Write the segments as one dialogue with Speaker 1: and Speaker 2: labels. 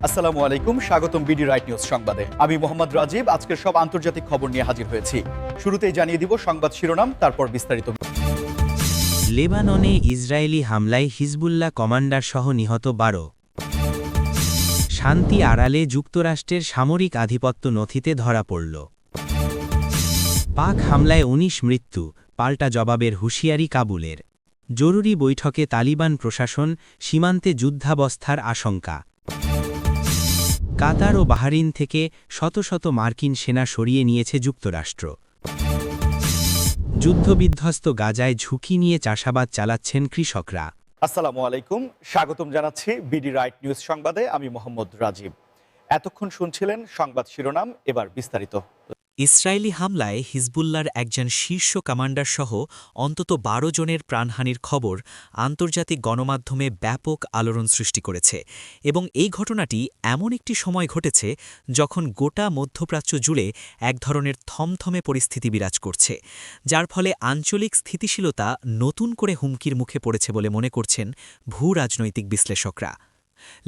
Speaker 1: আসসালামু আলাইকুম, স্বাগতম বিডি রাইট নিউজ সংবাদে। আমি মোহাম্মদ রাজীব আজকের সব আন্তর্জাতিক খবর নিয়ে হাজির হয়েছি। শুরুতেই জানিয়ে দিব সংবাদ শিরোনাম, তারপর বিস্তারিত।
Speaker 2: লেবাননে ইসরায়েলি হামলায় হিজবুল্লাহ কমান্ডার সহ নিহত ১২। শান্তি আড়ালে যুক্তরাষ্ট্রের সামরিক আধিপত্য নথিতে ধরা পড়ল। পাক হামলায় ১৯ মৃত্যু, পাল্টা জবাবের হুঁশিয়ারি কাবুলের। জরুরি বৈঠকে তালিবান প্রশাসন, সীমান্তে যুদ্ধাবস্থার আশঙ্কা। কাতার ও বাহরিন থেকে শত শত মার্কিন সেনা সরিয়ে নিয়েছে যুক্তরাষ্ট্র। যুদ্ধবিধ্বস্ত গাজায় ঝুঁকি নিয়ে চাষাবাদ চালাচ্ছেন কৃষকরা।
Speaker 1: আসসালামু আলাইকুম, স্বাগতম জানাচ্ছি বিডি রাইট নিউজ সংবাদে। আমি মোহাম্মদ রাজীব। এতক্ষণ শুনছিলেন সংবাদ শিরোনাম, এবার বিস্তারিত।
Speaker 3: ইসরায়েলি হামলায় হিজবুল্লাহর একজন শীর্ষ কমান্ডার সহ অন্তত ১২ জনের প্রাণহানির খবর আন্তর্জাতিক গণমাধ্যমে ব্যাপক আলোড়ন সৃষ্টি করেছে এবং এই ঘটনাটি এমন একটি সময় ঘটেছে যখন গোটা মধ্যপ্রাচ্য জুড়ে এক ধরনের থমথমে পরিস্থিতি বিরাজ করছে, যার ফলে আঞ্চলিক স্থিতিশীলতা নতুন করে হুমকির মুখে পড়েছে বলে মনে করছেন ভূরাজনৈতিক বিশ্লেষকরা।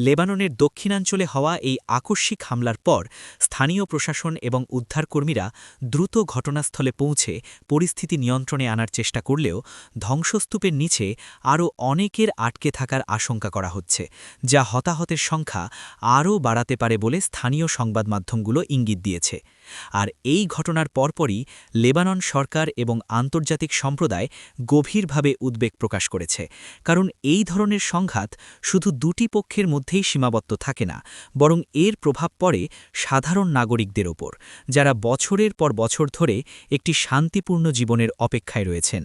Speaker 3: লেবাননের দক্ষিণাঞ্চলে হওয়া এই আকস্মিক হামলার পর স্থানীয় প্রশাসন এবং উদ্ধারকর্মীরা দ্রুত ঘটনাস্থলে পৌঁছে পরিস্থিতি নিয়ন্ত্রণে আনার চেষ্টা করলেও ধ্বংসস্তূপের নিচে আরও অনেকের আটকে থাকার আশঙ্কা করা হচ্ছে, যা হতাহতের সংখ্যা আরও বাড়াতে পারে বলে স্থানীয় সংবাদ মাধ্যমগুলো ইঙ্গিত দিয়েছে। আর এই ঘটনার পরপরই লেবানন সরকার এবং আন্তর্জাতিক সম্প্রদায় গভীরভাবে উদ্বেগ প্রকাশ করেছে, কারণ এই ধরনের সংঘাত শুধু দুটি পক্ষের মধ্যেই সীমাবদ্ধ থাকে না, বরং এর প্রভাব পড়ে সাধারণ নাগরিকদের ওপর, যারা বছরের পর বছর ধরে একটি শান্তিপূর্ণ জীবনের অপেক্ষায় রয়েছেন।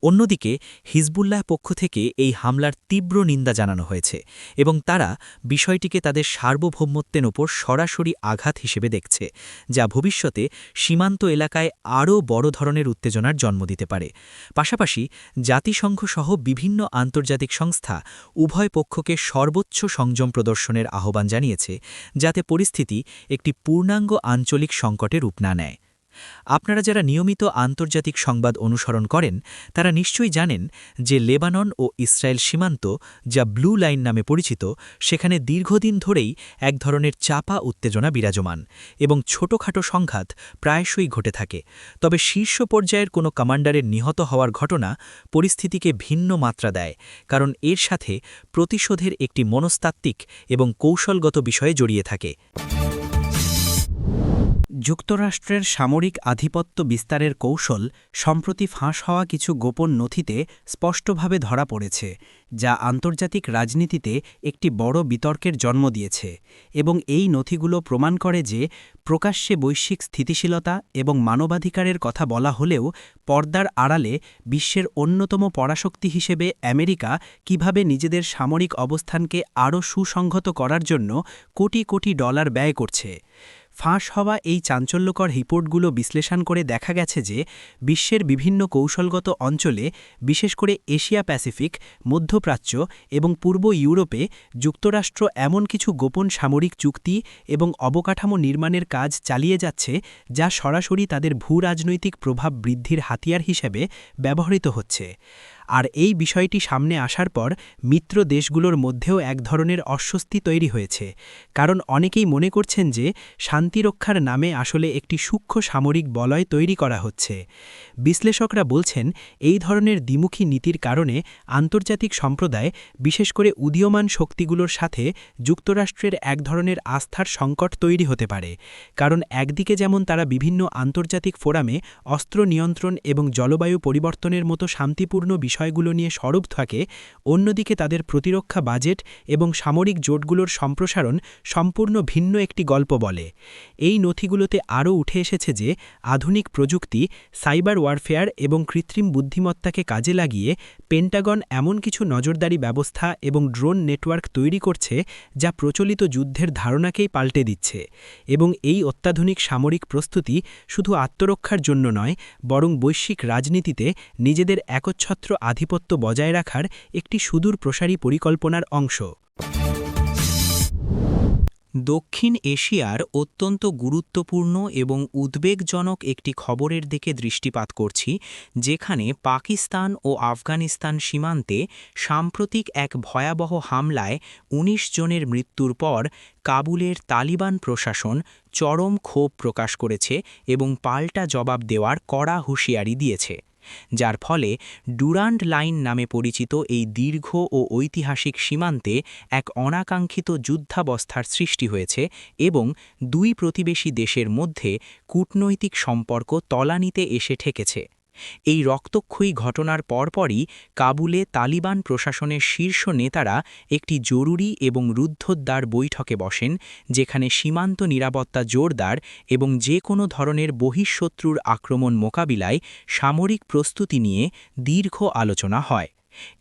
Speaker 3: অন্যদিকে হিজবুল্লাহ পক্ষ থেকে এই হামলার তীব্র নিন্দা জানানো হয়েছে এবং তারা বিষয়টিকে তাদের সার্বভৌমত্বের ওপর সরাসরি আঘাত হিসেবে দেখছে, যা ভবিষ্যতে সীমান্ত এলাকায় আরও বড় ধরনের উত্তেজনার জন্ম দিতে পারে। পাশাপাশি জাতিসংঘসহ বিভিন্ন আন্তর্জাতিক সংস্থা উভয় পক্ষকে সর্বোচ্চ সংযম প্রদর্শনের আহ্বান জানিয়েছে, যাতে পরিস্থিতি একটি পূর্ণাঙ্গ আঞ্চলিক সংকটে রূপ না নেয়। আপনারা যারা নিয়মিত আন্তর্জাতিক সংবাদ অনুসরণ করেন তারা নিশ্চয়ই জানেন যে লেবানন ও ইসরায়েল সীমান্ত, যা ব্লু লাইন নামে পরিচিত, সেখানে দীর্ঘদিন ধরেই এক ধরনের চাপা উত্তেজনা বিরাজমান এবং ছোটখাটো সংঘাত প্রায়শই ঘটে থাকে। তবে শীর্ষ পর্যায়ের কোনো কমান্ডারের নিহত হওয়ার ঘটনা পরিস্থিতিকে ভিন্ন মাত্রা দেয়, কারণ এর সাথে প্রতিশোধের একটি মনস্তাত্ত্বিক এবং কৌশলগত বিষয়ে জড়িয়ে থাকে।
Speaker 2: যুক্তরাষ্ট্রের সামরিক আধিপত্য বিস্তারের কৌশল সম্প্রতি ফাঁস হওয়া কিছু গোপন নথিতে স্পষ্টভাবে ধরা পড়েছে, যা আন্তর্জাতিক রাজনীতিতে একটি বড় বিতর্কের জন্ম দিয়েছে। এবং এই নথিগুলো প্রমাণ করে যে প্রকাশ্যে বৈশ্বিক স্থিতিশীলতা এবং মানবাধিকারের কথা বলা হলেও পর্দার আড়ালে বিশ্বের অন্যতম পরাশক্তি হিসেবে আমেরিকা কিভাবে নিজেদের সামরিক অবস্থানকে আরও সুসংহত করার জন্য কোটি কোটি ডলার ব্যয় করছে। ফাঁস হওয়া এই চাঞ্চল্যকর রিপোর্টগুলো বিশ্লেষণ করে দেখা গেছে যে বিশ্বের বিভিন্ন কৌশলগত অঞ্চলে, বিশেষ করে এশিয়া প্যাসিফিক, মধ্যপ্রাচ্য এবং পূর্ব ইউরোপে যুক্তরাষ্ট্র এমন কিছু গোপন সামরিক চুক্তি এবং অবকাঠামো নির্মাণের কাজ চালিয়ে যাচ্ছে, যা সরাসরি তাদের ভূরাজনৈতিক প্রভাব বৃদ্ধির হাতিয়ার হিসেবে ব্যবহৃত হচ্ছে। আর এই বিষয়টি সামনে আসার পর মিত্র দেশগুলোর মধ্যেও এক ধরনের অস্বস্তি তৈরি হয়েছে, কারণ অনেকেই মনে করছেন যে শান্তিরক্ষার নামে আসলে একটি সূক্ষ্ম সামরিক বলয় তৈরি করা হচ্ছে। বিশ্লেষকরা বলছেন, এই ধরনের দ্বিমুখী নীতির কারণে আন্তর্জাতিক সম্প্রদায়, বিশেষ করে উদীয়মান শক্তিগুলোর সাথে যুক্তরাষ্ট্রের এক ধরনের আস্থার সংকট তৈরি হতে পারে, কারণ একদিকে যেমন তারা বিভিন্ন আন্তর্জাতিক ফোরামে অস্ত্র নিয়ন্ত্রণ এবং জলবায়ু পরিবর্তনের মতো শান্তিপূর্ণ বিষয়গুলো নিয়ে সরব থাকে, অন্যদিকে তাদের প্রতিরক্ষা বাজেট এবং সামরিক জোটগুলোর সম্প্রসারণ সম্পূর্ণ ভিন্ন একটি গল্প বলে। এই নথিগুলোতে আরও উঠে এসেছে যে আধুনিক প্রযুক্তি, সাইবার ওয়ারফেয়ার এবং কৃত্রিম বুদ্ধিমত্তাকে কাজে লাগিয়ে পেন্টাগন এমন কিছু নজরদারি ব্যবস্থা এবং ড্রোন নেটওয়ার্ক তৈরি করছে, যা প্রচলিত যুদ্ধের ধারণাকেই পাল্টে দিচ্ছে। এবং এই অত্যাধুনিক সামরিক প্রস্তুতি শুধু আত্মরক্ষার জন্য নয়, বরং বৈশ্বিক রাজনীতিতে নিজেদের একচ্ছত্র আধিপত্য বজায় রাখার একটি সুদূর প্রসারী পরিকল্পনার অংশ। দক্ষিণ এশিয়ার অত্যন্ত গুরুত্বপূর্ণ এবং উদ্বেগজনক একটি খবরের দিকে দৃষ্টিপাত করছি, যেখানে পাকিস্তান ও আফগানিস্তান সীমান্তে সাম্প্রতিক এক ভয়াবহ হামলায় ১৯ জনের মৃত্যুর পর কাবুলের তালিবান প্রশাসন চরম ক্ষোভ প্রকাশ করেছে এবং পাল্টা জবাব দেওয়ার কড়া হুঁশিয়ারি দিয়েছে, যার ফলে ডুরান্ড লাইন নামে পরিচিত এই দীর্ঘ ও ঐতিহাসিক সীমান্তে এক অনাকাঙ্ক্ষিত যুদ্ধাবস্থার সৃষ্টি হয়েছে এবং দুই প্রতিবেশী দেশের মধ্যে কূটনৈতিক সম্পর্ক তলানিতে এসে ঠেকেছে। এই রক্তক্ষয়ী ঘটনার পরপরই কাবুলে তালিবান প্রশাসনের শীর্ষ নেতারা একটি জরুরি এবং রুদ্ধদ্বার বৈঠকে বসেন, যেখানে সীমান্ত নিরাপত্তা জোরদার এবং যে কোনো ধরনের বহিঃশত্রুর আক্রমণ মোকাবিলায় সামরিক প্রস্তুতি নিয়ে দীর্ঘ আলোচনা হয়।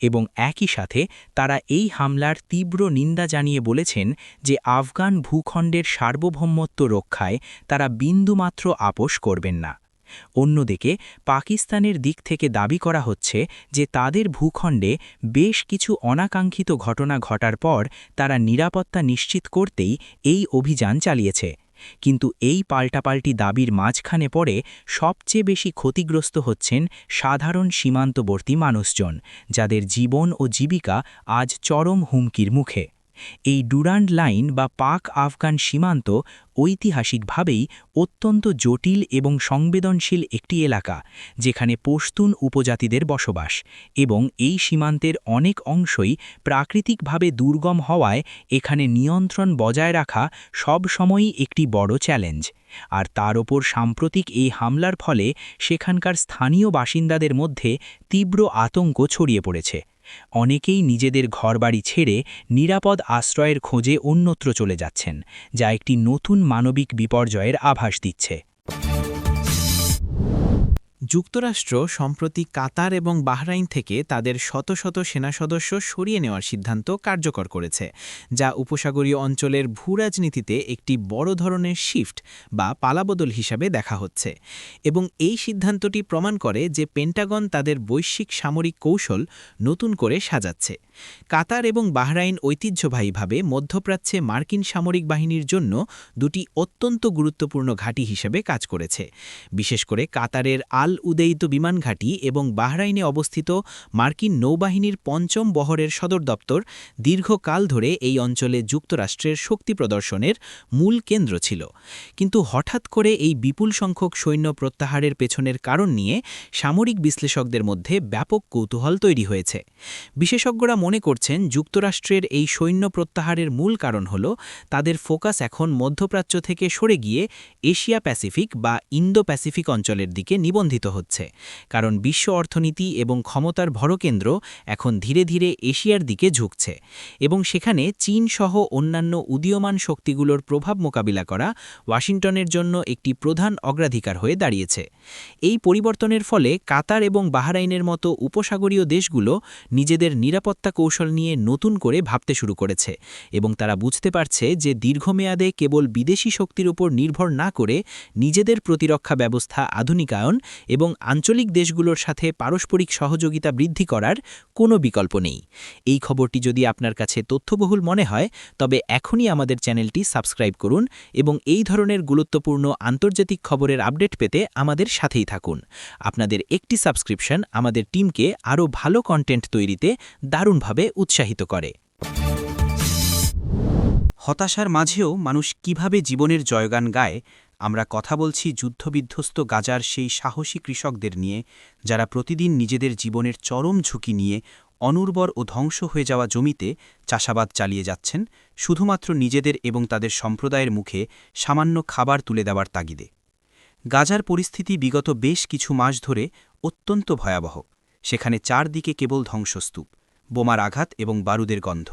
Speaker 2: এবং একই সাথে তারা এই হামলার তীব্র নিন্দা জানিয়ে বলেছেন যে আফগান ভূখণ্ডের সার্বভৌমত্ব রক্ষায় তারা বিন্দুমাত্র আপোস করবেন না। অন্যদিকে পাকিস্তানের দিক থেকে দাবি করা হচ্ছে যে তাদের ভূখণ্ডে বেশ কিছু অনাকাঙ্ক্ষিত ঘটনা ঘটার পর তারা নিরাপত্তা নিশ্চিত করতেই এই অভিযান চালিয়েছে। কিন্তু এই পাল্টাপাল্টি দাবির মাঝখানে পড়ে সবচেয়ে বেশি ক্ষতিগ্রস্ত হচ্ছেন সাধারণ সীমান্তবর্তী মানুষজন, যাদের জীবন ও জীবিকা আজ চরম হুমকির মুখে। এই ডুরান্ড লাইন বা পাক আফগান সীমান্ত ঐতিহাসিকভাবেই অত্যন্ত জটিল এবং সংবেদনশীল একটি এলাকা, যেখানে পশতুন উপজাতিদের বসবাস, এবং এই সীমান্তের অনেক অংশই প্রাকৃতিকভাবে দুর্গম হওয়ায় এখানে নিয়ন্ত্রণ বজায় রাখা সবসময়ই একটি বড় চ্যালেঞ্জ। আর তার ওপর সাম্প্রতিক এই হামলার ফলে সেখানকার স্থানীয় বাসিন্দাদের মধ্যে তীব্র আতঙ্ক ছড়িয়ে পড়েছে। অনেকেই নিজেদের ঘরবাড়ি ছেড়ে নিরাপদ আশ্রয়ের খোঁজে অন্যত্র চলে যাচ্ছেন, যা একটি নতুন মানবিক বিপর্যয়ের আভাস দিচ্ছে।
Speaker 4: যুক্তরাষ্ট্র সম্প্রতি কাতার এবং বাহরাইন থেকে তাদের শত শত সেনা সদস্য সরিয়ে নেওয়ার সিদ্ধান্ত কার্যকর করেছে, যা উপসাগরীয় অঞ্চলের ভূরাজনীতিতে একটি বড় ধরনের শিফট বা পালাবদল হিসাবে দেখা হচ্ছে। এবং এই সিদ্ধান্তটি প্রমাণ করে যে পেন্টাগন তাদের বৈশ্বিক সামরিক কৌশল নতুন করে সাজাচ্ছে। কাতার এবং বাহরাইন ঐতিহ্যবাহীভাবে মধ্যপ্রাচ্যে মার্কিন সামরিক বাহিনীর জন্য দুটি অত্যন্ত গুরুত্বপূর্ণ ঘাঁটি হিসেবে কাজ করেছে। বিশেষ করে কাতারের আল উদেইত বিমান ঘাঁটি এবং বাহরাইনে অবস্থিত মার্কিন নৌবাহিনীর ৫ম বহরের সদর দপ্তর দীর্ঘকাল ধরে এই অঞ্চলে যুক্তরাষ্ট্রের শক্তি প্রদর্শনের মূল কেন্দ্র ছিল। কিন্তু হঠাৎ করে এই বিপুল সংখ্যক সৈন্য প্রত্যাহারের পেছনের কারণ নিয়ে সামরিক বিশ্লেষকদের মধ্যে ব্যাপক কৌতূহল তৈরি হয়েছে। বিশেষজ্ঞরা মনে করছেন যুক্তরাষ্ট্রের এই সৈন্য প্রত্যাহারের মূল কারণ হল তাদের ফোকাস এখন মধ্যপ্রাচ্য থেকে সরে গিয়ে এশিয়া প্যাসিফিক বা ইন্দো প্যাসিফিক অঞ্চলের দিকে নিবন্ধিত হচ্ছে, কারণ বিশ্ব অর্থনীতি এবং ক্ষমতার ভরকেন্দ্র এখন ধীরে ধীরে এশিয়ার দিকে ঝুঁকছে, এবং সেখানে চীন সহ অন্যান্য উদীয়মান শক্তিগুলোর প্রভাব মোকাবিলা করা ওয়াশিংটনের জন্য একটি প্রধান অগ্রাধিকার হয়ে দাঁড়িয়েছে। এই পরিবর্তনের ফলে কাতার এবং বাহরাইনের মতো উপসাগরীয় দেশগুলো নিজেদের নিরাপত্তা কৌশল নিয়ে নতুন করে ভাবতে শুরু করেছে, এবং তারা বুঝতে পারছে যে দীর্ঘমেয়াদে কেবল বিদেশি শক্তির উপর নির্ভর না করে নিজেদের প্রতিরক্ষা ব্যবস্থা আধুনিকায়ন এবং আঞ্চলিক দেশগুলোর সাথে পারস্পরিক সহযোগিতা বৃদ্ধি করার কোনো বিকল্প নেই। এই খবরটি যদি আপনার কাছে তথ্যবহুল মনে হয়, তবে এখনই আমাদের চ্যানেলটি সাবস্ক্রাইব করুন এবং এই ধরনের গুরুত্বপূর্ণ আন্তর্জাতিক খবরের আপডেট পেতে আমাদের সাথেই থাকুন। আপনাদের একটি সাবস্ক্রিপশন আমাদের টিমকে আরও ভালো কন্টেন্ট তৈরিতে দারুণভাবে উৎসাহিত করে।
Speaker 2: হতাশার মাঝেও মানুষ কিভাবে জীবনের জয়গান গায়, আমরা কথা বলছি যুদ্ধবিধ্বস্ত গাজার সেই সাহসী কৃষকদের নিয়ে, যারা প্রতিদিন নিজেদের জীবনের চরম ঝুঁকি নিয়ে অনুর্বর ও ধ্বংস হয়ে যাওয়া জমিতে চাষাবাদ চালিয়ে যাচ্ছেন, শুধুমাত্র নিজেদের এবং তাদের সম্প্রদায়ের মুখে সামান্য খাবার তুলে দেওয়ার তাগিদে। গাজার পরিস্থিতি বিগত বেশ কিছু মাস ধরে অত্যন্ত ভয়াবহ। সেখানে চারদিকে কেবল ধ্বংসস্তূপ, বোমার আঘাত এবং বারুদের গন্ধ।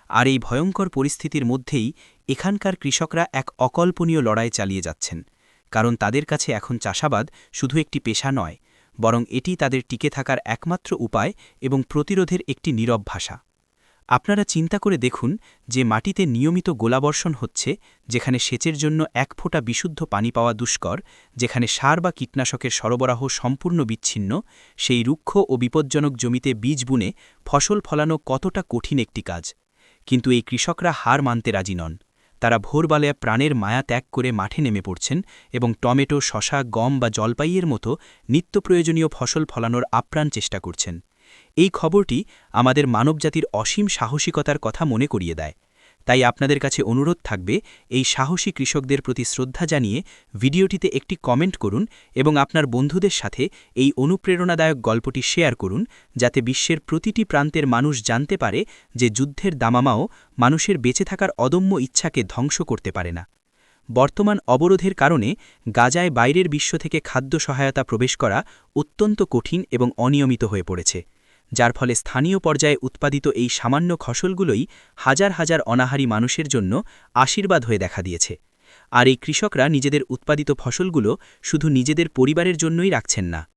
Speaker 2: আর এই ভয়ঙ্কর পরিস্থিতির মধ্যেই এখানকার কৃষকরা এক অকল্পনীয় লড়াই চালিয়ে যাচ্ছেন, কারণ তাদের কাছে এখন চাষাবাদ শুধু একটি পেশা নয়, বরং এটি তাদের টিকে থাকার একমাত্র উপায় এবং প্রতিরোধের একটি নীরব ভাষা। আপনারা চিন্তা করে দেখুন যে মাটিতে নিয়মিত গোলাবর্ষণ হচ্ছে, যেখানে সেচের জন্য এক ফোঁটা বিশুদ্ধ পানি পাওয়া দুষ্কর, যেখানে সার বা কীটনাশকের সরবরাহ সম্পূর্ণ বিচ্ছিন্ন, সেই রুক্ষ ও বিপজ্জনক জমিতে বীজ বুনে ফসল ফলানো কতটা কঠিন একটি কাজ। কিন্তু এই কৃষকরা হার মানতে রাজি নন। তারা ভোরবেলায় প্রাণের মায়া ত্যাগ করে মাঠে নেমে পড়ছেন এবং টমেটো, শশা, গম বা জলপাইয়ের মতো নিত্য প্রয়োজনীয় ফসল ফলানোর আপ্রাণ চেষ্টা করছেন। এই খবরটি আমাদের মানবজাতির অসীম সাহসিকতার কথা মনে করিয়ে দেয়। তাই আপনাদের কাছে অনুরোধ থাকবে, এই সাহসী কৃষকদের প্রতি শ্রদ্ধা জানিয়ে ভিডিওটিতে একটি কমেন্ট করুন এবং আপনার বন্ধুদের সাথে এই অনুপ্রেরণাদায়ক গল্পটি শেয়ার করুন, যাতে বিশ্বের প্রতিটি প্রান্তের মানুষ জানতে পারে যে যুদ্ধের দামামাও মানুষের বেঁচে থাকার অদম্য ইচ্ছাকে ধ্বংস করতে পারে না। বর্তমান অবরোধের কারণে গাজায় বাইরের বিশ্ব থেকে খাদ্য সহায়তা প্রবেশ করা অত্যন্ত কঠিন এবং অনিয়মিত হয়ে পড়েছে, যার ফলে স্থানীয় পর্যায়ে উৎপাদিত এই সামান্য ফসলগুলোই হাজার হাজার অনাহারী মানুষের জন্য আশীর্বাদ হয়ে দেখা দিয়েছে। আর এই কৃষকরা নিজেদের উৎপাদিত ফসলগুলো শুধু নিজেদের পরিবারের জন্যই রাখছেন না,